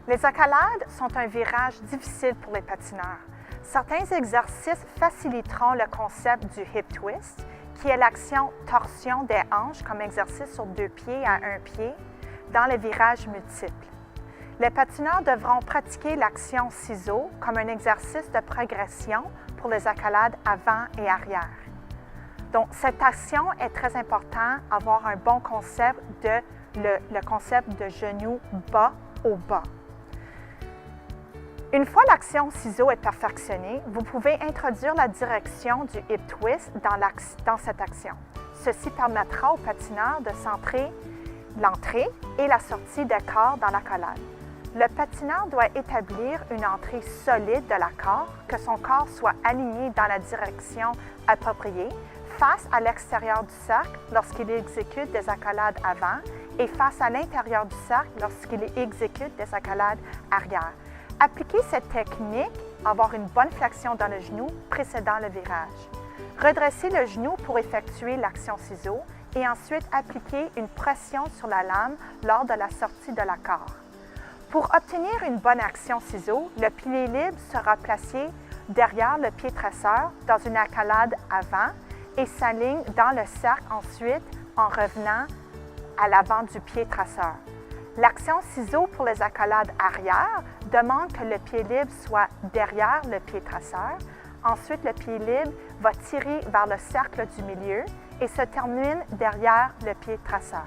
Les accolades sont un virage difficile pour les patineurs. Certains exercices faciliteront le concept du hip twist, qui est l'action torsion des hanches comme exercice sur 2 pieds à 1 pied dans les virages multiples. Les patineurs devront pratiquer l'action ciseau comme un exercice de progression pour les accolades avant et arrière. Donc, cette action est très importante, avoir un bon concept le concept de genou bas au bas. Une fois l'action ciseau est perfectionnée, vous pouvez introduire la direction du hip twist dans cette action. Ceci permettra au patineur de centrer l'entrée et la sortie des corps dans l'accolade. Le patineur doit établir une entrée solide de l'accord, que son corps soit aligné dans la direction appropriée, face à l'extérieur du cercle lorsqu'il exécute des accolades avant et face à l'intérieur du cercle lorsqu'il exécute des accolades arrière. Appliquez cette technique, avoir une bonne flexion dans le genou précédant le virage. Redressez le genou pour effectuer l'action ciseau et ensuite appliquez une pression sur la lame lors de la sortie de l'accord. Pour obtenir une bonne action ciseau, le pied libre sera placé derrière le pied traceur dans une accolade avant et s'aligne dans le cercle ensuite en revenant à l'avant du pied traceur. L'action ciseau pour les accolades arrière demande que le pied libre soit derrière le pied traceur. Ensuite, le pied libre va tirer vers le cercle du milieu et se termine derrière le pied traceur.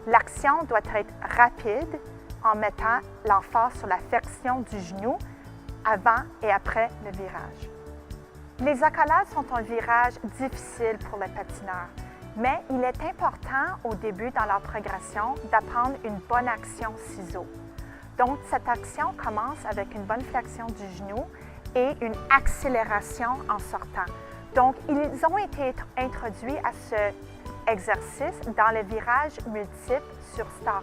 L'action doit être rapide en mettant l'emphase sur la flexion du genou avant et après le virage. Les accolades sont un virage difficile pour les patineurs. Mais il est important au début dans leur progression d'apprendre une bonne action ciseau. Donc, cette action commence avec une bonne flexion du genou et une accélération en sortant. Donc, ils ont été introduits à cet exercice dans les virages multiples sur Star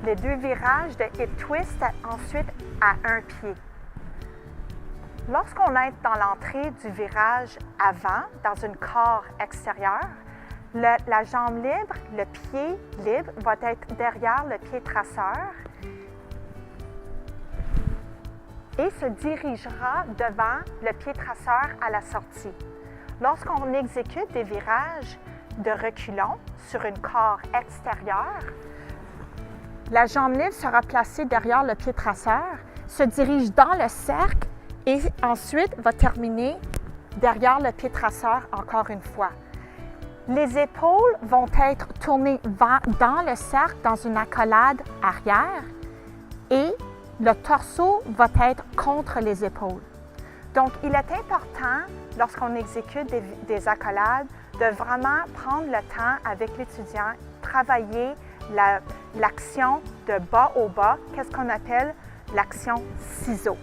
1. Les 2 virages de hip twist ensuite à 1 pied. Lorsqu'on est dans l'entrée du virage avant, dans une corps extérieure, la jambe libre, le pied libre va être derrière le pied traceur et se dirigera devant le pied traceur à la sortie. Lorsqu'on exécute des virages de reculons sur une corps extérieure, la jambe libre sera placée derrière le pied traceur, se dirige dans le cercle et ensuite va terminer derrière le pied traceur encore une fois. Les épaules vont être tournées dans le cercle dans une accolade arrière et le torseau va être contre les épaules. Donc, il est important, lorsqu'on exécute des accolades, de vraiment prendre le temps avec l'étudiant, travailler l'action de bas au bas, qu'est-ce qu'on appelle l'action ciseau.